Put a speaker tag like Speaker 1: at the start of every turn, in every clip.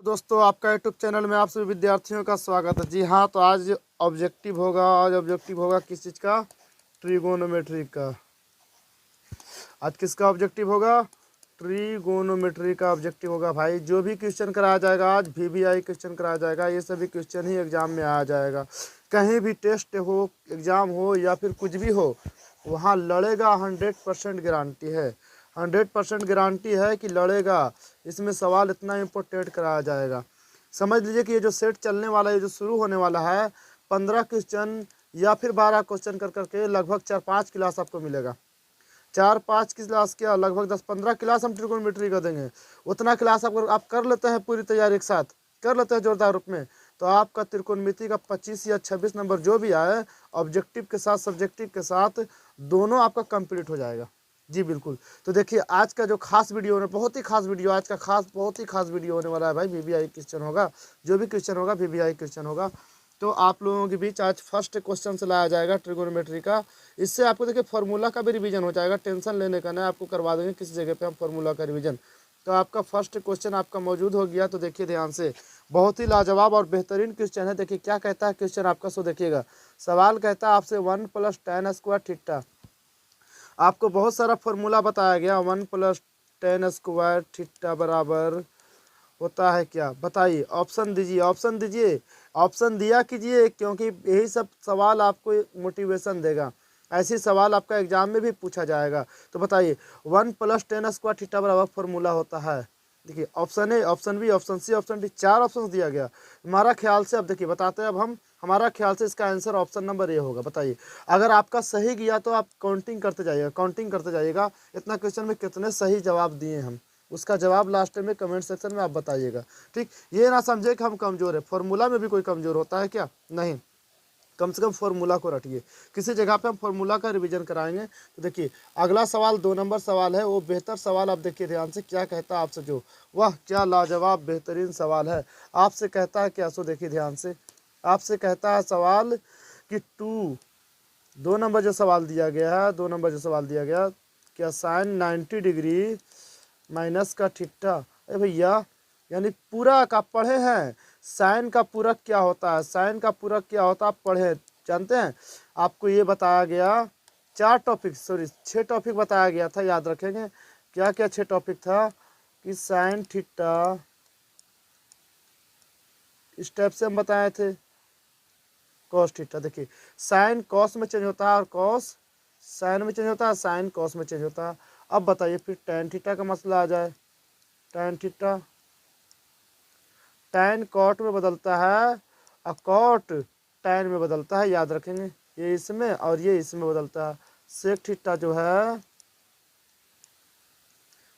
Speaker 1: दोस्तों आपका YouTube channel में आप सभी विद्यार्थियों का स्वागत है। जी हाँ, तो आज ऑब्जेक्टिव होगा किस चीज़ का? ट्रिगोनोमेट्री का। आज किसका ऑब्जेक्टिव होगा? ट्रिगोनोमेट्री का ऑब्जेक्टिव होगा। भाई जो भी क्वेश्चन कराया जाएगा आज VBI क्वेश्चन कराया जाएगा, ये सभी क्वेश्चन ही एग्जाम में आ जाएगा। कहीं भी टेस्ट हो, एग्जाम हो या फिर कुछ भी हो, वहाँ लड़ेगा। 100% गारंटी है, 100% गारंटी है कि लड़ेगा। इसमें सवाल इतना इम्पोर्टेंट कराया जाएगा। समझ लीजिए कि ये जो सेट चलने वाला है, ये जो शुरू होने वाला है, 15 क्वेश्चन या फिर 12 क्वेश्चन कर करके लगभग 4-5 क्लास आपको मिलेगा। 4-5 क्लास क्या, लगभग 10-15 क्लास हम ट्रिगोनोमेट्री का देंगे। उतना क्लास आप कर लेते हैं, पूरी तैयारी एक साथ कर लेते हैं जोरदार रूप में, तो आपका त्रिकोणमिति का 25 या 26 नंबर जो भी आए, ऑब्जेक्टिव के साथ सब्जेक्टिव के साथ दोनों आपका कंप्लीट हो जाएगा। जी बिल्कुल। तो देखिए आज का जो खास वीडियो है, बहुत ही खास वीडियो, आज का बहुत ही खास वीडियो होने वाला है भाई। VBI क्वेश्चन होगा, जो भी क्वेश्चन होगा VBI क्वेश्चन होगा। तो आप लोगों के बीच आज फर्स्ट क्वेश्चन से लाया जाएगा ट्रिगोनोमेट्री का। इससे आपको देखिए फार्मूला का भी रिवीजन हो जाएगा, टेंशन लेने का नहीं, आपको करवा देंगे किसी जगह पे हम फार्मूला का रिवीजन। तो आपका फर्स्ट क्वेश्चन आपका मौजूद हो गया। तो देखिए ध्यान से, बहुत ही लाजवाब और बेहतरीन क्वेश्चन है। देखिए क्या कहता है क्वेश्चन आपका, सो देखिएगा। सवाल कहता है आपसे 1 + tan² थीटा। आपको बहुत सारा फार्मूला बताया गया। 1 + tan² थीटा बराबर होता है क्या? बताइए, ऑप्शन दीजिए, ऑप्शन दीजिए, ऑप्शन दिया कीजिए, क्योंकि यही सब सवाल आपको मोटिवेशन देगा। ऐसे सवाल आपका एग्जाम में भी पूछा जाएगा। तो बताइए, 1 + tan² थीटा बराबर फार्मूला होता है। देखिए option A, option B, option C, option D, 4 option दिया गया। हमारा ख्याल से अब देखिए बताते हैं अब हम, हमारा ख्याल से इसका आंसर ऑप्शन नंबर ए होगा। बताइए, अगर आपका सही गया तो आप काउंटिंग करते जाइएगा, काउंटिंग करते जाइएगा इतना क्वेश्चन में कितने सही जवाब दिए हम। उसका जवाब लास्ट में कमेंट सेक्शन में आप बताइएगा। ठीक, ये ना समझे कि हम कमज़ोर है। फार्मूला में भी कोई कमज़ोर होता है क्या? नहीं, कम से कम फार्मूला को रटिए। किसी जगह पे हम फार्मूला का रिवीजन कराएंगे। तो देखिए अगला सवाल 2 नंबर सवाल है, वो बेहतर सवाल आप देखिए ध्यान से, क्या कहता है आपसे जो, वाह क्या लाजवाब बेहतरीन सवाल है। आपसे कहता है क्या, सो देखिए ध्यान से, आपसे कहता है सवाल कि 2 नंबर जो सवाल दिया गया है, 2 नंबर जो सवाल दिया गया, क्या sin 90 डिग्री माइनस का थीटा। अरे भैया, यानी पूरक आप पढ़े हैं, साइन का पूरक क्या होता है, साइन का पूरक क्या होता है आप पढ़े, जानते हैं। आपको ये बताया गया 6 टॉपिक बताया गया था, याद रखेंगे। क्या क्या 6 टॉपिक था कि साइन थीटा, इस टाइप से हम बताए थे। कॉस थीटा, देखिए साइन कॉस में चेंज होता है और कॉस साइन में चेंज होता है, साइन कॉस में चेंज होता है। अब बताइए फिर टैन थीटा का मसला आ जाए। टैन थीटा, टैन कॉट में बदलता है और कॉट टैन में बदलता है, याद रखेंगे। ये इसमें और ये इसमें बदलता है। सेक थीटा जो है,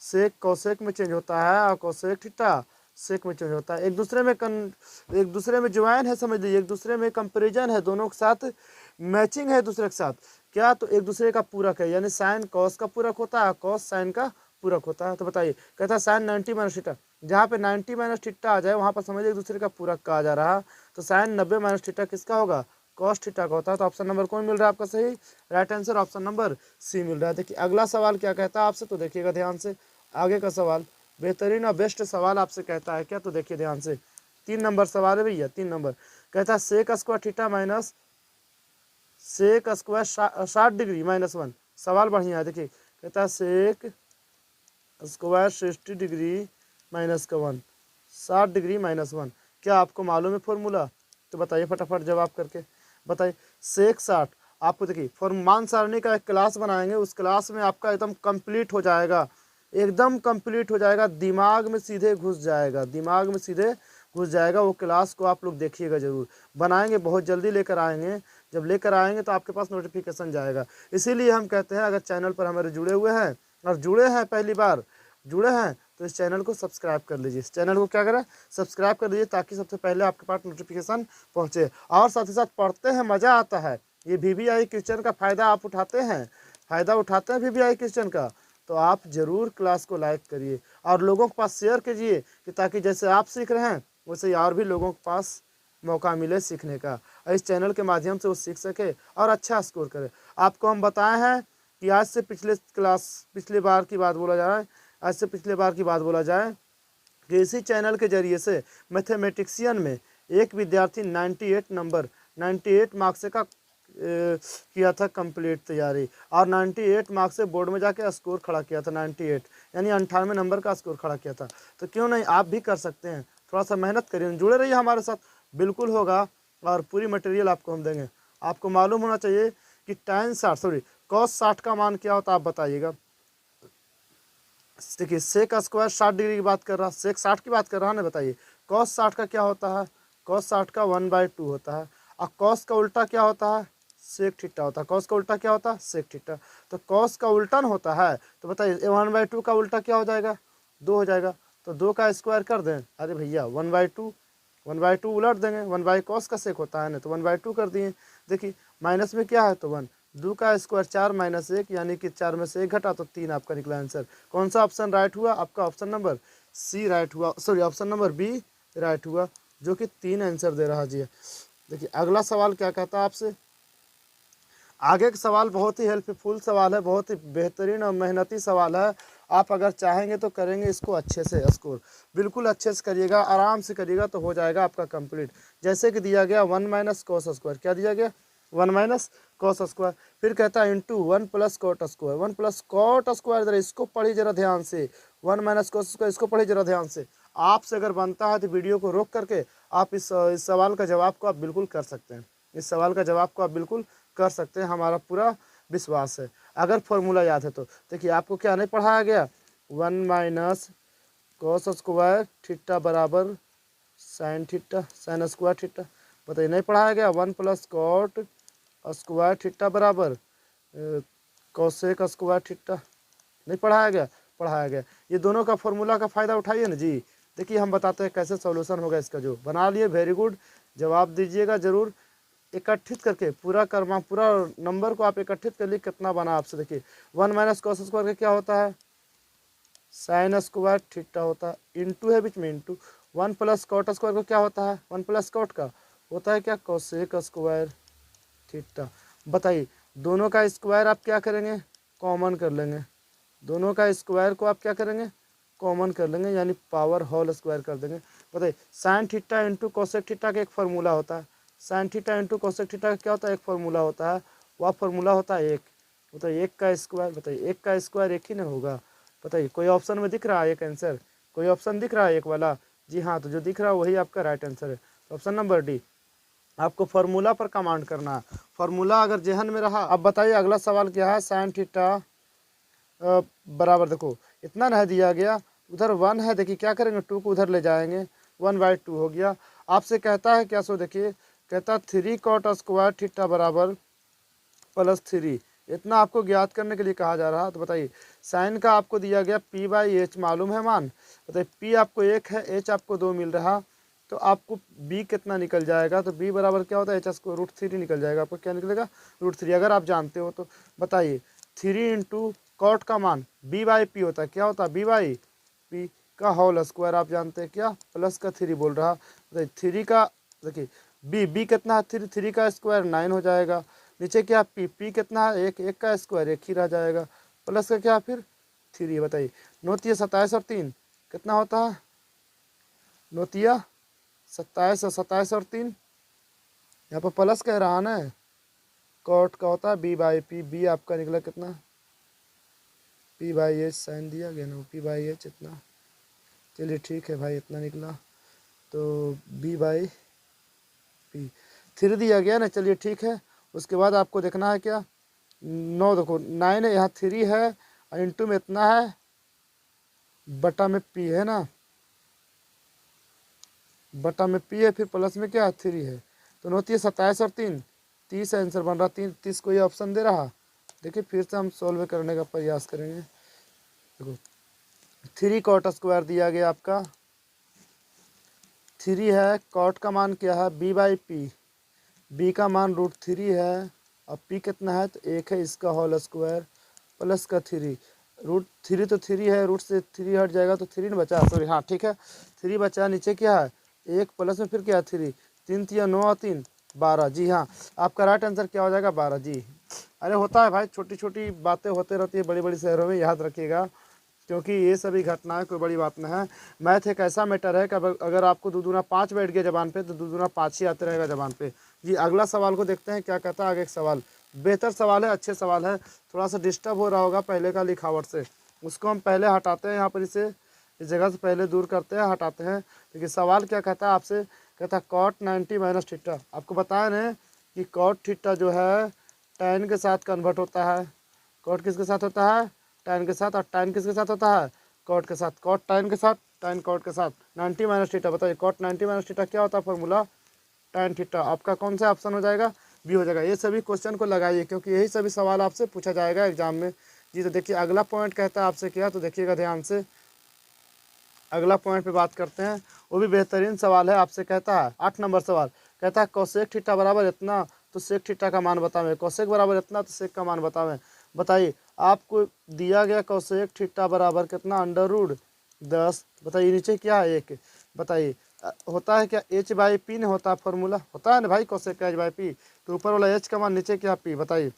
Speaker 1: सेक कोसेक में चेंज होता है और कोसेक थीटा सेक में चेंज होता है। एक दूसरे में ज्वाइन है, समझ लीजिए, एक दूसरे में कंपेरिजन है, दोनों के साथ मैचिंग है, दूसरे के साथ क्या, तो एक दूसरे का पूरक है। यानी साइन कॉस का पूरक होता है, कॉस साइन का पूरक होता है। तो बताइए, कहता है साइन 90 - थीटा, जहाँ पे 90 - थीटा आ जाए वहाँ पर समझिए एक दूसरे का पूरक कहा जा रहा है। तो साइन 90 - थीटा किसका होगा? कॉस थीटा का होता है। तो ऑप्शन नंबर कौन मिल रहा है आपका सही? Right answer option number C मिल रहा है। देखिए अगला सवाल क्या कहता है आपसे, तो देखिएगा ध्यान से। आगे का सवाल बेहतरीन और बेस्ट सवाल आपसे कहता है क्या, तो देखिए ध्यान से। 3 नंबर सवाल है भैया, 3 नंबर। कहता है सेक² थीटा माइनस सेक² 60 डिग्री -1। सवाल बढ़िया है, देखिए कहता है सेक² 60 डिग्री -1, 60 डिग्री -1। क्या आपको मालूम है फॉर्मूला? तो बताइए फटाफट जवाब करके बताइए। सेक 60, आपको देखिए मान सारणी का एक क्लास बनाएंगे, उस क्लास में आपका एकदम कंप्लीट हो जाएगा, एकदम कंप्लीट हो जाएगा, दिमाग में सीधे घुस जाएगा, दिमाग में सीधे घुस जाएगा। वो क्लास को आप लोग देखिएगा जरूर, बनाएंगे, बहुत जल्दी लेकर आएंगे। जब लेकर आएंगे तो आपके पास नोटिफिकेशन जाएगा। इसीलिए हम कहते हैं अगर चैनल पर हमारे जुड़े हुए हैं और जुड़े हैं, पहली बार जुड़े हैं, तो इस चैनल को सब्सक्राइब कर लीजिए। इस चैनल को क्या करें, सब्सक्राइब कर लीजिए, ताकि सबसे पहले आपके पास नोटिफिकेशन पहुँचे। और साथ ही साथ पढ़ते हैं, मज़ा आता है। ये VBI क्वेश्चन का फ़ायदा आप उठाते हैं, फ़ायदा उठाते हैं VBI क्वेश्चन का, तो आप ज़रूर क्लास को लाइक करिए और लोगों के पास शेयर कीजिए, कि ताकि जैसे आप सीख रहे हैं वैसे ही और भी लोगों के पास मौका मिले सीखने का, और इस चैनल के माध्यम से वो सीख सके और अच्छा स्कोर करे। आपको हम बताए हैं कि आज से पिछले बार की बात बोला जाए, आज से पिछले बार की बात बोला जाए कि इसी चैनल के जरिए से मैथमेटिक्सियन में एक विद्यार्थी 98 मार्क्स का किया था कंप्लीट तैयारी, और 98 मार्क्स से बोर्ड में जाके स्कोर खड़ा किया था 98, यानी 98 नंबर का स्कोर खड़ा किया था। तो क्यों नहीं, आप भी कर सकते हैं। थोड़ा सा मेहनत करिए, जुड़े रहिए हमारे साथ, बिल्कुल होगा। और पूरी मटेरियल आपको हम देंगे। आपको मालूम होना चाहिए कि cos 60 का मान क्या होता है, आप बताइएगा। देखिए सेक स्क्वायर 60 डिग्री की बात कर रहा, सेक 60 की बात कर रहा ना, बताइए cos 60 का क्या होता है, cos 60 का 1/2 होता है। और cos का उल्टा क्या होता है, सेक थीटा होता है। cos का उल्टा क्या होता है, सेक थीटा। तो cos का उल्टन होता है, तो बताइए 1/2 का उल्टा क्या हो जाएगा, 2 हो जाएगा। तो 2 का स्क्वायर कर दें, अरे भैया 1/2 उलट देंगे, 1/cos का सेक होता है ना, तो 1/2 कर दिए। देखिए माइनस में क्या है, तो 1, 2 का स्क्वायर 4 - 1, यानी कि 4 में से 1 घटा तो 3 आपका निकला आंसर। कौन सा ऑप्शन राइट हुआ, आपका ऑप्शन नंबर सी राइट हुआ, ऑप्शन नंबर बी राइट हुआ, जो कि 3 आंसर दे रहा जी। देखिए अगला सवाल क्या कहता है आपसे, आगे का सवाल बहुत ही हेल्पफुल सवाल है, बहुत ही बेहतरीन और मेहनती सवाल है। आप अगर चाहेंगे तो करेंगे इसको अच्छे से, स्कोर बिल्कुल अच्छे से करिएगा, आराम से करिएगा तो हो जाएगा आपका कंप्लीट। जैसे कि दिया गया 1 - cos स्क्वायर, क्या दिया गया 1 - cos स्क्वायर, फिर कहता है into 1 + cot square, 1 + cot square, जरा इसको पढ़िए जरा ध्यान से, 1 - cos स्क्वायर, इसको पढ़िए जरा ध्यान से। आपसे अगर बनता है तो वीडियो को रोक करके आप इस सवाल का जवाब को आप बिल्कुल कर सकते हैं, इस सवाल का जवाब को आप बिल्कुल कर सकते हैं, हमारा पूरा विश्वास है। अगर फॉर्मूला याद है तो देखिए आपको क्या नहीं पढ़ाया गया, 1 - cos स्क्वायर थीटा बराबर sine theta, sine square theta, बताइए नहीं पढ़ाया गया। 1 + cot स्क्वायर थीटा बराबर कोसेक स्क्वायर थीटा, नहीं पढ़ाया गया, पढ़ाया गया। ये दोनों का फॉर्मूला का फ़ायदा उठाइए ना जी। देखिए हम बताते हैं कैसे सॉल्यूशन होगा इसका, जो बना लिए वेरी गुड, जवाब दीजिएगा ज़रूर एकत्रित करके, पूरा नंबर को आप एकत्रित कर लिए, कितना बना आपसे। देखिए 1 - cos स्क्वायर का क्या होता है, साइन स्क्वायर थीटा होता है, इंटू है बीच में इंटू। 1 + cot स्क्वायर का क्या होता है, 1 + cot का होता है क्या, कोसेक स्क्वायर थीटा। बताइए दोनों का स्क्वायर आप क्या करेंगे, कॉमन कर लेंगे, दोनों का स्क्वायर को आप क्या करेंगे, कॉमन कर लेंगे, यानी पावर होल स्क्वायर कर देंगे। बताइए sine theta into cosec theta का एक फार्मूला होता है, sine theta into cosec theta का क्या होता है, एक फार्मूला होता है, वह फार्मूला होता है 1। बताइए 1 का स्क्वायर, बताइए 1 का स्क्वायर 1 ही ना होगा। बताइए कोई ऑप्शन में दिख रहा है एक आंसर, कोई ऑप्शन दिख रहा है एक वाला, जी हाँ, तो जो दिख रहा है वही आपका राइट आंसर है। तो ऑप्शन नंबर डी, आपको फार्मूला पर कमांड करना है, फार्मूला अगर जहन में रहा। अब बताइए अगला सवाल क्या है, साइन थीटा बराबर, देखो इतना नहीं दिया गया, उधर 1 है, देखिए क्या करेंगे 2 को उधर ले जाएंगे, 1/2 हो गया। आपसे कहता है क्या, सो देखिए कहता 3 cot स्क्वायर थीटा बराबर +3, इतना आपको ज्ञात करने के लिए कहा जा रहा है। तो बताइए साइन का आपको दिया गया p/h मालूम है मान, बताइए p आपको 1 है, h आपको 2 मिल रहा, तो आपको b कितना निकल जाएगा, तो b बराबर क्या होता है, h को √3 निकल जाएगा, आपको क्या निकलेगा √3, अगर आप जानते हो तो। बताइए 3 × cot का मान b/p होता है, क्या होता है b/p का होल स्क्वायर, आप जानते हैं क्या, प्लस का 3 बोल रहा। बताइए 3 का, देखिए b कितना है 3 का स्क्वायर 9 हो जाएगा, नीचे क्या p कितना है 1 का स्क्वायर 1 ही रह जाएगा, प्लस का क्या फिर 3। बताइए 9 × 27 और 3 कितना होता है, 9 × 27 और 27 और 3, यहाँ पर प्लस कह रहा ना, कॉट का होता है b/p, b आपका निकला कितना p/h, साइन दिया गया ना p/h इतना, चलिए ठीक है भाई इतना निकला, तो b/p 3 दिया गया ना, चलिए ठीक है। उसके बाद आपको देखना है क्या, 9 देखो 9 है, यहाँ 3 है, इंटू में इतना है, बटा में p है ना, बटा में p है, फिर प्लस में क्या 3 है, तो 9 × 27 और 3 30 आंसर बन रहा, 30 को ये ऑप्शन दे रहा। देखिए फिर से हम सोल्व करने का प्रयास करेंगे। देखो 3 cot स्क्वायर दिया गया आपका, 3 है, cot का मान क्या है b/p, b का मान √3 है, और p कितना है तो 1 है, इसका होल स्क्वायर प्लस का 3, √3 तो 3 है, रूट से 3 हट जाएगा तो 3 बचा, सॉरी हाँ ठीक है 3 बचा, नीचे क्या है 1 प्लस में फिर क्या है 3, 3 × 9 और 3 12, जी हाँ आपका राइट आंसर क्या हो जाएगा 12 जी। अरे होता है भाई, छोटी छोटी बातें होते रहती है बड़ी बड़ी शहरों में, याद रखिएगा। क्योंकि ये सभी घटनाएं कोई बड़ी बात नहीं है। मैथ एक ऐसा मैटर है कि अगर आपको दो दूना 5 बैठ गया जबान पे तो दो दूना 5 ही आते रहेगा जबान पे। जी अगला सवाल को देखते हैं क्या कहता है आगे। एक सवाल बेहतर सवाल है, अच्छे सवाल है, थोड़ा सा डिस्टर्ब हो रहा होगा पहले का लिखावट से, उसको हम पहले हटाते हैं यहाँ पर, इसे इस जगह से पहले दूर करते हैं, हटाते हैं। देखिए सवाल क्या कहता है आपसे, कहता है कॉट 90 माइनस थीटा। आपको बताया ना कि कॉट थीटा जो है tan के साथ कन्वर्ट होता है। कॉट किसके साथ होता है? tan के साथ। और tan किसके साथ होता है? कॉट के साथ। कॉट tan के साथ, tan कॉट के साथ। 90 माइनस थीटा, बताइए कॉट 90 माइनस थीटा क्या होता है फॉर्मूला? tan theta. आपका कौन सा ऑप्शन हो जाएगा? बी हो जाएगा। ये सभी क्वेश्चन को लगाइए क्योंकि यही सभी सवाल आपसे पूछा जाएगा एग्जाम में। जी तो देखिए अगला पॉइंट कहता है आपसे क्या, तो देखिएगा ध्यान से। अगला पॉइंट पे बात करते हैं, वो भी बेहतरीन सवाल है। आपसे कहता है 8 नंबर सवाल, कहता है कोसेक थीटा बराबर इतना तो सेक थीटा का मान बतावें। कोसेक बराबर इतना तो सेक का मान बतावें। बताइए आपको दिया गया कोसेक थीटा बराबर कितना? Under root 10। बताइए नीचे क्या है? एक। बताइए होता है क्या? एच बाई पी ने होता है फॉर्मूला, होता है ना भाई कोसेक का एच बाई पी। तो ऊपर वाला एच का मान, नीचे क्या पी। बताइए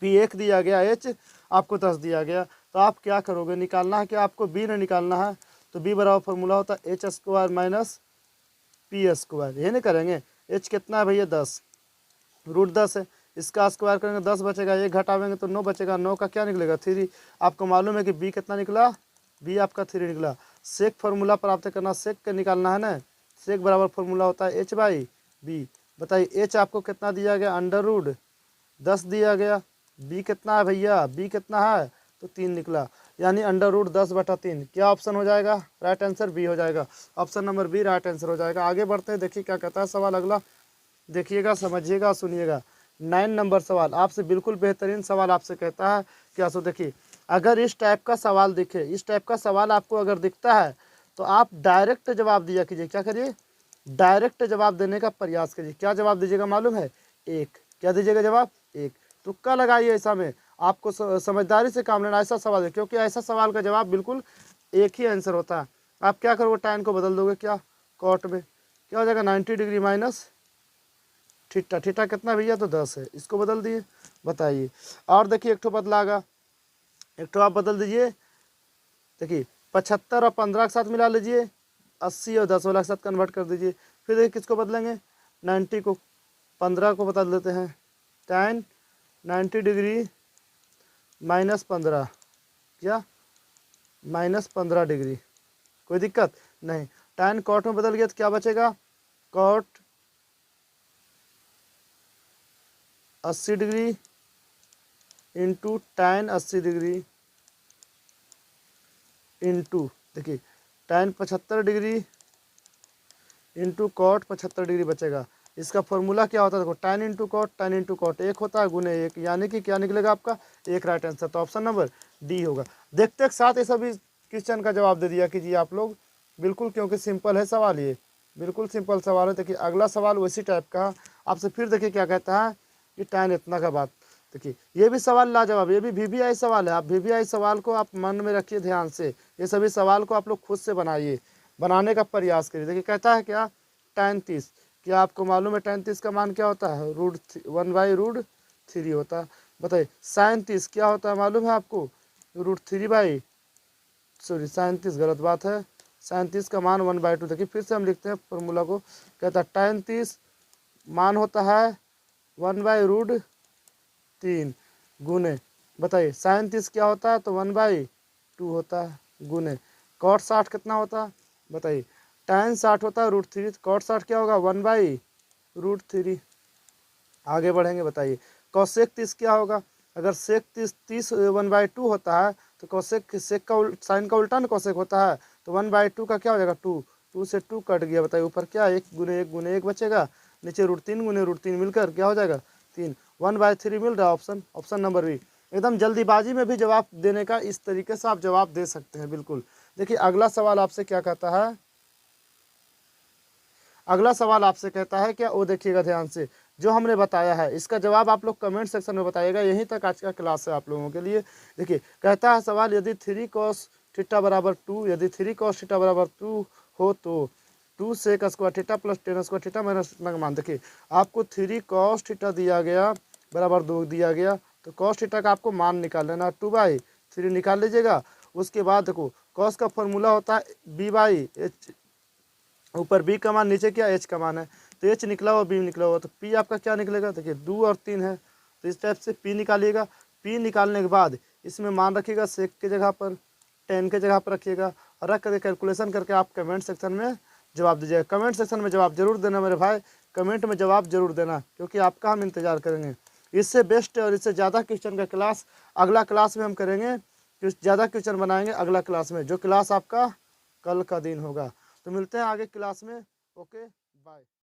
Speaker 1: पी 1 दिया गया, एच आपको 10 दिया गया, तो आप क्या करोगे? निकालना है कि आपको बी ने निकालना है। तो बी बराबर फॉर्मूला होता है H square minus P square. ये नहीं करेंगे? एच कितना है भैया? 10, रूट 10 है, इसका स्क्वायर करेंगे 10 बचेगा, एक घटावेंगे तो 9 बचेगा, 9 का क्या निकलेगा? 3। आपको मालूम है कि बी कितना निकला? बी आपका 3 निकला। सेक फार्मूला प्राप्त करना, सेक का निकालना है ना। सेक बराबर फार्मूला होता है एच बाई बी। बताइए एच आपको कितना दिया गया? अंडर रूट 10 दिया गया। बी कितना है भैया? बी कितना है? तो 3 निकला, यानी अंडर रूट 10/3। क्या ऑप्शन हो जाएगा? राइट आंसर बी हो जाएगा। Option number B right answer हो जाएगा। आगे बढ़ते हैं, देखिए क्या कहता है सवाल अगला। देखिएगा, समझिएगा, सुनिएगा। 9 नंबर सवाल आपसे बिल्कुल बेहतरीन सवाल आपसे कहता है क्या। सो देखिए अगर इस टाइप का सवाल दिखे, इस टाइप का सवाल आपको अगर दिखता है तो आप डायरेक्ट जवाब दिया कीजिए। क्या करिए? डायरेक्ट जवाब देने का प्रयास करिए। क्या जवाब दीजिएगा मालूम है? 1। क्या दीजिएगा जवाब? 1। तुक्का लगाइए, ऐसा में आपको समझदारी से काम लेना। ऐसा सवाल है क्योंकि ऐसा सवाल का जवाब बिल्कुल एक ही आंसर होता है। आप क्या करोगे? टाइम को बदल दोगे, क्या कॉट में क्या हो जाएगा? 90 डिग्री माइनस थीटा। थीटा कितना भैया? तो 10 है, इसको बदल दिए। बताइए और देखिए एक ठो बदलागा, एक ठो आप बदल दीजिए। देखिए 75 और 15 के साथ मिला लीजिए, 80 और 10 वाला के साथ कन्वर्ट कर दीजिए। फिर देखिए किसको बदलेंगे? 90 को 15 को बदल देते हैं। tan 90 डिग्री माइनस 15, क्या -15 डिग्री। कोई दिक्कत नहीं। tan कॉट में बदल गया तो क्या बचेगा? Cot 80 degree into tan 80 degree into देखिए tan 75 degree into cot 75 degree बचेगा। इसका फॉर्मूला क्या होता है? देखो tan into cot, tan into cot 1 होता है गुने 1, यानी कि क्या निकलेगा आपका? 1 राइट आंसर। तो ऑप्शन नंबर डी होगा। देखते साथ ये सभी क्वेश्चन का जवाब दे दिया कीजिए आप लोग बिल्कुल, क्योंकि सिंपल है सवाल, ये बिल्कुल सिंपल सवाल है। देखिए अगला सवाल उसी टाइप का आपसे फिर देखिए क्या कहता है कि tan इतना का बात। देखिए ये भी सवाल लाजवाब, ये भी वीवीआई सवाल है। आप वीवीआई सवाल को आप मन में रखिए ध्यान से, ये सभी सवाल को आप लोग खुद से बनाइए, बनाने का प्रयास करिए। देखिए कहता है क्या? tan 30। क्या आपको मालूम है tan 30 का मान क्या होता है? √1/√3 होता है। बताइए sin 30 क्या होता है मालूम है आपको? √3 सॉरी sin 30 गलत बात है। sin 30 का मान 1/2। देखिए फिर से हम लिखते हैं फॉर्मूला को। कहता है tan 30 मान होता है 1/√3 गुने, बताइए sin 30 क्या होता है? तो 1/2 होता है गुने cot 60 कितना होता है? बताइए tan 60 होता है √3, cot 60 क्या होगा? 1/√3। आगे बढ़ेंगे, बताइए cosec 30 क्या होगा? अगर sec 30 1/2 होता है तो cosec सेक का साइन का उल्टा ना cosec होता है, तो 1/2 का क्या हो जाएगा? 2। 2 से 2 कट गया। बताइए ऊपर क्या? 1 गुने 1 गुने 1 बचेगा, नीचे √3 गुने √3 मिलकर क्या हो जाएगा? 3। 1/3 मिल रहा है। Option number B. एकदम जल्दीबाजी में भी जवाब देने का इस तरीके से आप जवाब दे सकते हैं बिल्कुल। देखिए अगला सवाल आपसे क्या कहता है, अगला सवाल आपसे कहता है क्या? वो देखिएगा ध्यान से, जो हमने बताया है इसका जवाब आप लोग कमेंट सेक्शन में बताइएगा। यहीं तक आज का क्लास है आप लोगों के लिए। देखिए कहता है सवाल, यदि 3 cos थीटा बराबर 2, यदि 3 cos थीटा बराबर 2 हो तो 2 sec square theta plus tan square theta minus इतना का मान। देखिए आपको 3 cos थीटा दिया गया बराबर 2 दिया गया, तो cos थीटा का आपको मान निकाल लेना। 2/3 निकाल लीजिएगा। उसके बाद देखो कॉस का फॉर्मूला होता है बी बाई एच, ऊपर बी का मान नीचे क्या एच का मान है, तो एच निकला हुआ बी निकला हुआ, तो पी आपका क्या निकलेगा, देखिए 2 और 3 है, तो इस टाइप से पी निकालिएगा। पी निकालने के बाद इसमें मान रखिएगा सेक की जगह पर, 10 के जगह पर रखिएगा, और रख करके कैलकुलेशन करके आप कमेंट सेक्शन में जवाब दीजिएगा। कमेंट सेक्शन में जवाब जरूर देना मेरे भाई, कमेंट में जवाब जरूर देना, क्योंकि आपका हम इंतजार करेंगे। इससे बेस्ट और इससे ज़्यादा क्वेश्चन का क्लास अगला क्लास में हम करेंगे, ज़्यादा क्वेश्चन बनाएंगे अगला क्लास में, जो क्लास आपका कल का दिन होगा। तो मिलते हैं आगे क्लास में। Okay bye.